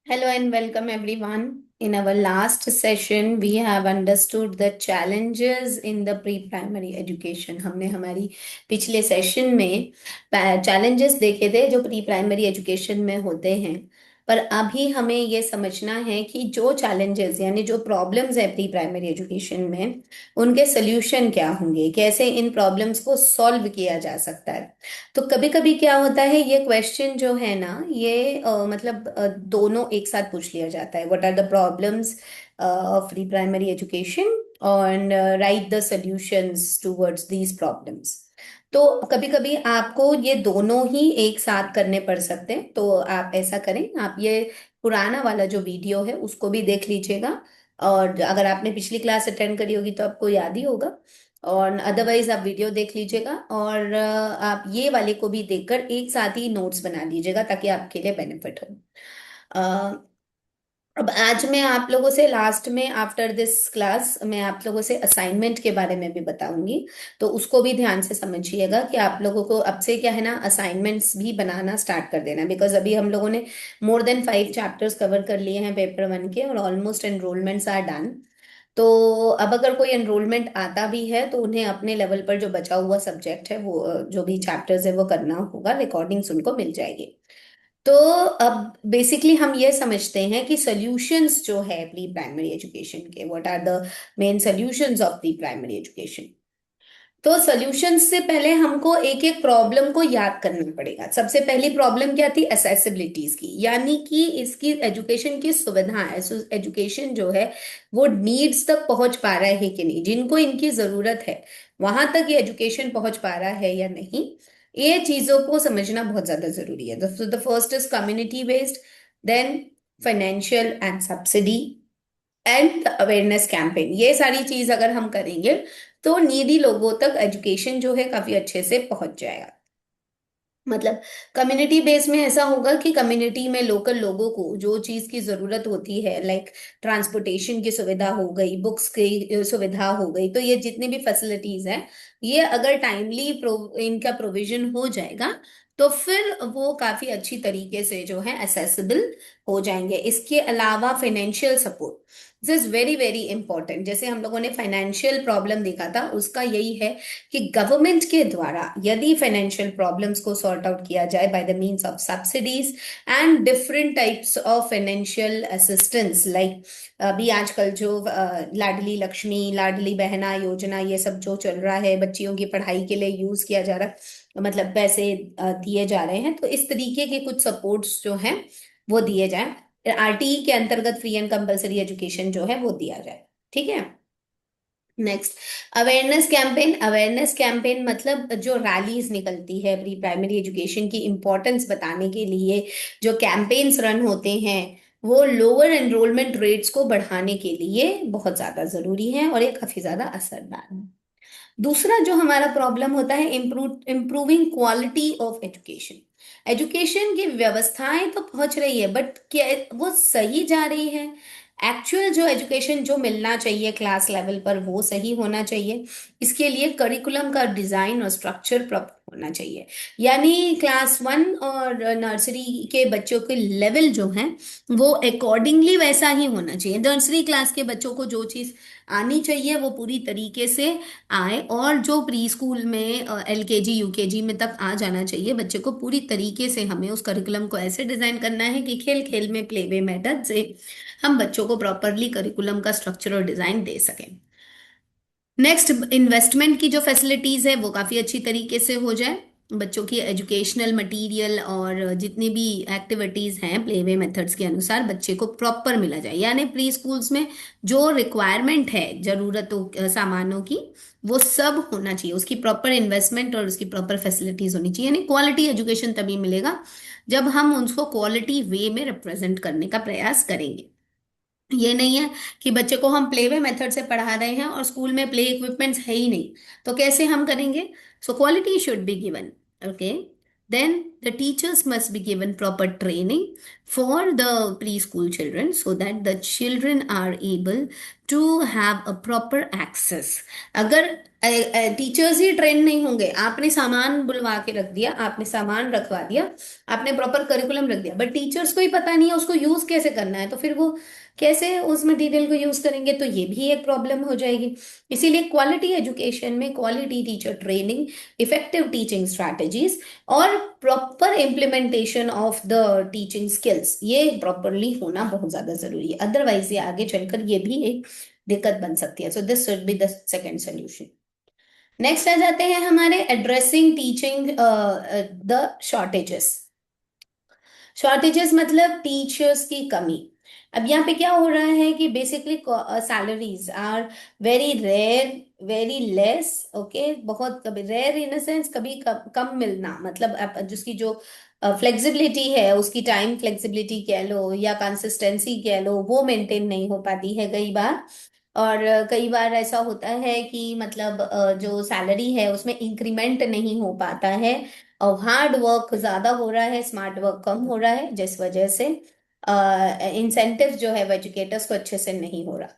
Hello and welcome everyone. In our last session, we have understood the challenges in the pre-primary education. हमने हमारी पिछले session में challenges देखे थे जो pre-primary education में होते हैं। पर अभी हमें ये समझना है कि जो challenges यानी जो problems है pre-primary education में उनके solution क्या होंगे, कैसे इन problems को solve किया जा सकता है। तो कभी कभी क्या होता है, ये क्वेश्चन जो है ना, ये मतलब दोनों एक साथ पूछ लिया जाता है। What are the problems of pre primary education और write the solutions towards these problems. तो कभी कभी आपको ये दोनों ही एक साथ करने पड़ सकते हैं, तो आप ऐसा करें, आप ये पुराना वाला जो वीडियो है उसको भी देख लीजिएगा। और अगर आपने पिछली क्लास अटेंड करी होगी तो आपको याद ही होगा। और अदरवाइज आप वीडियो देख लीजिएगा और आप ये वाले को भी देखकर एक साथ ही नोट्स बना लीजिएगा ताकि आपके लिए बेनिफिट हो। अ, अब आज मैं आप लोगों से लास्ट में आफ्टर दिस क्लास मैं आप लोगों से असाइनमेंट के बारे में भी बताऊंगी। तो उसको भी ध्यान से समझिएगा कि आप लोगों को अब से क्या है ना, असाइनमेंट्स भी बनाना स्टार्ट कर देना। बिकॉज अभी हम लोगों ने मोर देन 5 चैप्टर्स कवर कर लिए हैं पेपर 1 के, और ऑलमोस्ट एनरोलमेंट्स आर डन। तो अब अगर कोई एनरोलमेंट आता भी है तो उन्हें अपने लेवल पर जो बचा हुआ सब्जेक्ट है वो जो भी चैप्टर्स है वो करना होगा, रिकॉर्डिंग्स उनको मिल जाएगी। तो अब बेसिकली हम ये समझते हैं कि सॉल्यूशंस जो है प्री प्राइमरी एजुकेशन के, what are the main solutions of pre primary education. तो सॉल्यूशन से पहले हमको एक एक प्रॉब्लम को याद करना पड़ेगा। सबसे पहली प्रॉब्लम क्या थी? एसेसिबिलिटीज की, यानी कि इसकी एजुकेशन की सुविधा, एजुकेशन जो है वो नीड्स तक पहुंच पा रहा है कि नहीं, जिनको इनकी जरूरत है वहां तक ये एजुकेशन पहुंच पा रहा है या नहीं। ये चीजों को समझना बहुत ज्यादा जरूरी है। The first is community based, then financial and subsidy and awareness campaign. ये सारी चीज अगर हम करेंगे तो नीडी लोगों तक एजुकेशन जो है काफी अच्छे से पहुंच जाएगा। मतलब कम्युनिटी बेस में ऐसा होगा कि कम्युनिटी में लोकल लोगों को जो चीज की जरूरत होती है, लाइक ट्रांसपोर्टेशन की सुविधा हो गई, बुक्स की सुविधा हो गई, तो ये जितनी भी फैसिलिटीज हैं, ये अगर टाइमली इनका प्रोविजन हो जाएगा तो फिर वो काफी अच्छी तरीके से जो है असेसिबल हो जाएंगे। इसके अलावा financial support, this is very very important. जैसे हम लोगों ने फाइनेंशियल प्रॉब्लम देखा था, उसका यही है कि गवर्नमेंट के द्वारा यदि फाइनेंशियल प्रॉब्लम्स को सॉर्ट आउट किया जाए by the means of subsidies and different types of financial assistance, like अभी आजकल जो लाडली लक्ष्मी, लाडली बहना योजना, ये सब जो चल रहा है, बच्चियों की पढ़ाई के लिए यूज किया जा रहा है, मतलब पैसे दिए जा रहे हैं, तो इस तरीके के कुछ सपोर्ट्स जो हैं वो दिए जाए। आरटीई के अंतर्गत फ्री एंड कंपलसरी एजुकेशन जो है वो दिया जाए। ठीक है। Next, awareness campaign. Awareness campaign मतलब जो रैलीज निकलती है प्री प्राइमरी एजुकेशन की इम्पोर्टेंस बताने के लिए, जो कैंपेन्स रन होते हैं, वो लोअर एनरोलमेंट रेट्स को बढ़ाने के लिए बहुत ज्यादा जरूरी है और ये काफी ज्यादा असरदार है। दूसरा जो हमारा प्रॉब्लम होता है, improving quality of education. Education की व्यवस्थाएं तो पहुंच रही है, बट क्या वो सही जा रही है? एक्चुअल जो एजुकेशन जो मिलना चाहिए क्लास लेवल पर वो सही होना चाहिए। इसके लिए करिकुलम का डिजाइन और स्ट्रक्चर प्रॉपर होना चाहिए। यानी क्लास 1 और नर्सरी के बच्चों के लेवल जो है वो अकॉर्डिंगली वैसा ही होना चाहिए। नर्सरी क्लास के बच्चों को जो चीज आनी चाहिए वो पूरी तरीके से आए, और जो प्री स्कूल में एलकेजी यूकेजी में तक आ जाना चाहिए बच्चे को, पूरी तरीके से हमें उस करिकुलम को ऐसे डिजाइन करना है कि खेल खेल में, प्ले वे मेथड से हम बच्चों को प्रॉपरली करिकुलम का स्ट्रक्चर और डिजाइन दे सकें। नेक्स्ट, इन्वेस्टमेंट की जो फैसिलिटीज है वो काफी अच्छी तरीके से हो जाए। बच्चों की एजुकेशनल मटेरियल और जितनी भी एक्टिविटीज हैं प्ले वे मेथड्स के अनुसार बच्चे को प्रॉपर मिला जाए। यानी प्री स्कूल्स में जो रिक्वायरमेंट है जरूरतों सामानों की, वो सब होना चाहिए। उसकी प्रॉपर इन्वेस्टमेंट और उसकी प्रॉपर फैसिलिटीज होनी चाहिए। यानी क्वालिटी एजुकेशन तभी मिलेगा जब हम उसको क्वालिटी वे में रिप्रेजेंट करने का प्रयास करेंगे। ये नहीं है कि बच्चे को हम प्ले वे मेथड से पढ़ा रहे हैं और स्कूल में प्ले इक्विपमेंट्स है ही नहीं, तो कैसे हम करेंगे? So quality should be given. Okay, then the teachers must be given proper training for the pre school children so that the children are able to have a proper access. अगर teachers ही train नहीं होंगे। आपने सामान बुलवा के रख दिया, आपने सामान रखवा दिया, आपने प्रॉपर करिकुलम रख दिया, बट टीचर्स को ही पता नहीं है उसको यूज कैसे करना है, तो फिर वो कैसे उस मटेरियल को यूज करेंगे? तो ये भी एक प्रॉब्लम हो जाएगी। इसीलिए क्वालिटी एजुकेशन में quality teacher training, effective teaching strategies और proper implementation of the teaching skills, ये प्रॉपरली होना बहुत ज्यादा जरूरी है। अदरवाइज ये आगे चलकर ये भी एक दिक्कत बन सकती है। So this should be the second solution. Next आ जाते हैं हमारे addressing teaching the shortages. Shortages मतलब टीचर्स की कमी। अब यहाँ पे क्या हो रहा है कि basically salaries are very rare, very less, okay, बहुत कभी रेयर इन सेंस, कभी कम मिलना, मतलब जिसकी जो फ्लेक्सिबिलिटी है, उसकी टाइम फ्लेक्सिबिलिटी कह लो या कंसिस्टेंसी कह लो, वो मेंटेन नहीं हो पाती है कई बार। और कई बार ऐसा होता है कि मतलब जो सैलरी है उसमें इंक्रीमेंट नहीं हो पाता है, और हार्ड वर्क ज्यादा हो रहा है, स्मार्ट वर्क कम हो रहा है, जिस वजह से इंसेंटिव जो है वो एजुकेटर्स को अच्छे से नहीं हो रहा।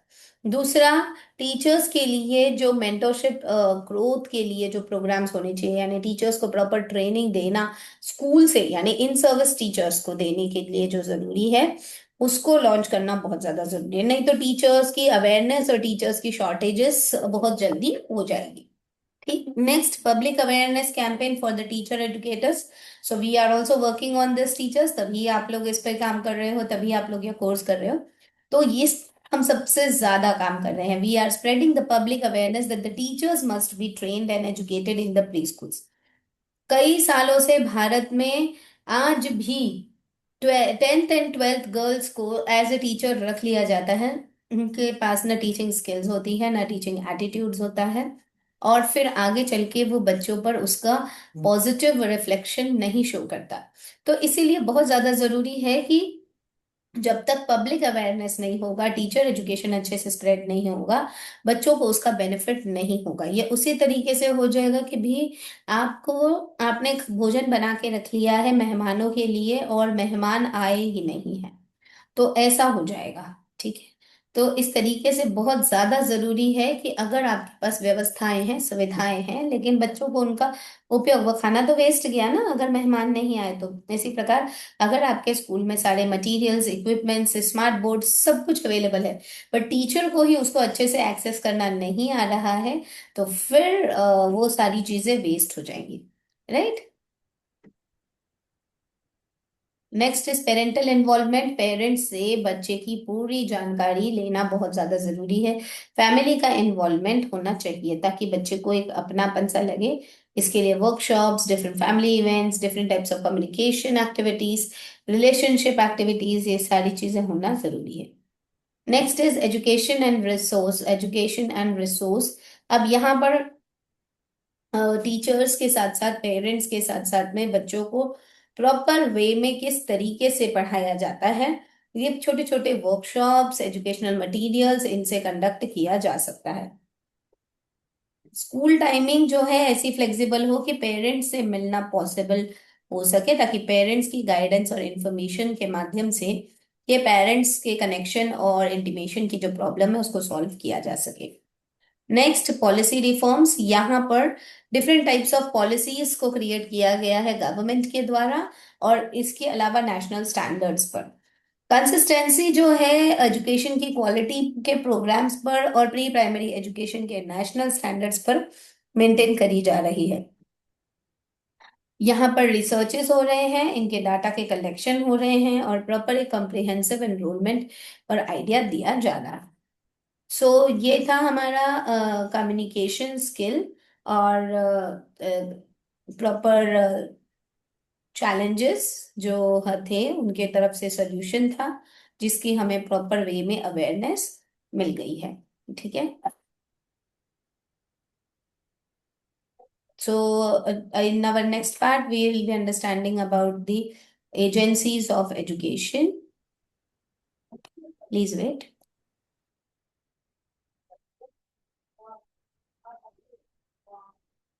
दूसरा, टीचर्स के लिए जो मेंटरशिप ग्रोथ के लिए जो प्रोग्राम्स होने चाहिए, यानी टीचर्स को प्रॉपर ट्रेनिंग देना स्कूल से, यानी इन सर्विस टीचर्स को देने के लिए जो जरूरी है, उसको लॉन्च करना बहुत ज्यादा जरूरी है। नहीं तो टीचर्स की अवेयरनेस और टीचर्स की शॉर्टेजेस बहुत जल्दी हो जाएगी। ठीक। Next, public awareness campaign for the teacher educators. So we are also working on this teachers, तभी आप लोग इस पे काम कर रहे हो, तभी आप लोग ये कोर्स कर रहे हो। तो ये हम सबसे ज्यादा काम कर रहे हैं। We are spreading the public awareness that the teachers must be trained and educated in the pre schools. कई सालों से भारत में आज भी 10th एंड 12th गर्ल्स को एज ए टीचर रख लिया जाता है। उनके पास ना टीचिंग स्किल्स होती है, ना टीचिंग एटीट्यूड्स होता है, और फिर आगे चल के वो बच्चों पर उसका पॉजिटिव रिफ्लेक्शन नहीं शो करता। तो इसीलिए बहुत ज्यादा जरूरी है कि जब तक पब्लिक अवेयरनेस नहीं होगा, टीचर एजुकेशन अच्छे से स्प्रेड नहीं होगा, बच्चों को उसका बेनिफिट नहीं होगा। ये उसी तरीके से हो जाएगा कि भी आपको, आपने भोजन बना के रख लिया है मेहमानों के लिए और मेहमान आए ही नहीं है, तो ऐसा हो जाएगा। ठीक है। तो इस तरीके से बहुत ज्यादा जरूरी है कि अगर आपके पास व्यवस्थाएं हैं, सुविधाएं हैं, लेकिन बच्चों को उनका उपयोग, वो खाना तो वेस्ट गया ना अगर मेहमान नहीं आए तो। इसी प्रकार अगर आपके स्कूल में सारे मटेरियल्स, इक्विपमेंट्स, स्मार्ट बोर्ड, सब कुछ अवेलेबल है, पर टीचर को ही उसको अच्छे से एक्सेस करना नहीं आ रहा है, तो फिर वो सारी चीजें वेस्ट हो जाएंगी। Right. Next is parental involvement. Parents से बच्चे की पूरी जानकारी लेना बहुत ज्यादा जरूरी है। फैमिली का इन्वॉल्वमेंट होना चाहिए ताकि बच्चे को एक अपनापन सा लगे। इसके लिए workshops, different family events, different types of communication activities, relationship activities, ये सारी चीजें होना जरूरी है। Next is education and resource. Education and resource, अब यहाँ पर टीचर्स के साथ साथ, पेरेंट्स के साथ साथ में बच्चों को प्रॉपर वे में किस तरीके से पढ़ाया जाता है, ये छोटे छोटे वर्कशॉप्स, एजुकेशनल मटेरियल्स, इनसे कंडक्ट किया जा सकता है। स्कूल टाइमिंग जो है ऐसी फ्लेक्सिबल हो कि पेरेंट्स से मिलना पॉसिबल हो सके, ताकि पेरेंट्स की गाइडेंस और इंफॉर्मेशन के माध्यम से ये पेरेंट्स के कनेक्शन और इंटीमेशन की जो प्रॉब्लम है उसको सॉल्व किया जा सके। Next, policy reforms. यहाँ पर डिफरेंट टाइप्स ऑफ पॉलिसीज को क्रिएट किया गया है गवर्नमेंट के द्वारा, और इसके अलावा नेशनल स्टैंडर्ड्स पर कंसिस्टेंसी जो है एजुकेशन की क्वालिटी के प्रोग्राम्स पर और प्री प्राइमरी एजुकेशन के नेशनल स्टैंडर्ड्स पर मेंटेन करी जा रही है। यहाँ पर रिसर्चेस हो रहे हैं, इनके डाटा के कलेक्शन हो रहे हैं, और प्रॉपर एक कॉम्प्रिहेंसिव एनरोलमेंट पर आइडिया दिया जा रहा है। सो ये था हमारा कम्युनिकेशन स्किल और प्रॉपर चैलेंजेस जो थे उनके तरफ से सॉल्यूशन था, जिसकी हमें प्रॉपर वे में अवेयरनेस मिल गई है। ठीक है। So, in our next part, we will be understanding about the agencies of education. Please wait.